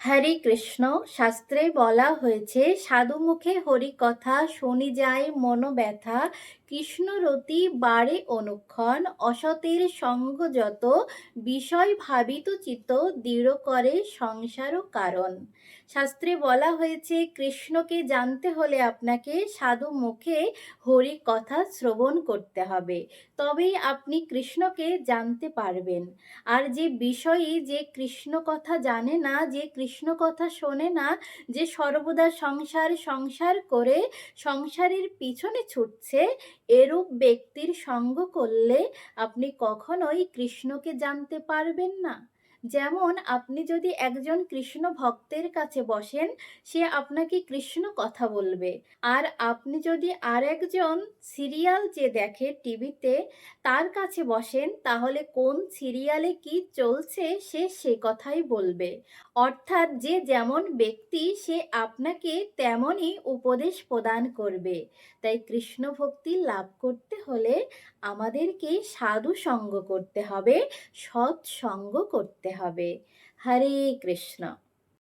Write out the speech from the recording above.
হরে কৃষ্ণ। শাস্ত্রে বলা হয়েছে, সাধু মুখে হরি কথা শুনি যায় মন ব্যথা, কৃষ্ণরতি বাড়ে অনুক্ষণ, অসতের সঙ্গ যত, বিষয় ভাবিত চিত্ত দৃঢ় করে সংসার কারণ। শাস্ত্রে বলা হয়েছে, কৃষ্ণকে জানতে হলে আপনাকে সাধু মুখে হরি কথা শ্রবণ করতে হবে, তবেই আপনি কৃষ্ণকে জানতে পারবেন। আর যে বিষয়ী, যে কৃষ্ণ কথা জানে না, যে কৃষ্ণ কথা শোনে না, যে সর্বদা সংসার সংসার করে সংসারের পিছনে ছুটছে, এরূপ ব্যক্তির সঙ্গ করলে আপনি কখনোই কৃষ্ণকে জানতে পারবেন না। যেমন আপনি যদি একজন কৃষ্ণ ভক্তের কাছে বসেন, সে আপনাকে কৃষ্ণ কথা বলবে। আর আপনি যদি আর একজন সিরিয়াল যে দেখে টিভিতে, তার কাছে বসেন, তাহলে কোন সিরিয়ালে কি চলছে সে কথাই বলবে। অর্থাৎ যে যেমন ব্যক্তি, সে আপনাকে তেমনই উপদেশ প্রদান করবে। তাই কৃষ্ণ ভক্তি লাভ করতে হলে আমাদেরকে সাধু সঙ্গ করতে হবে, সৎ সঙ্গ করতে হবে। হরে কৃষ্ণ।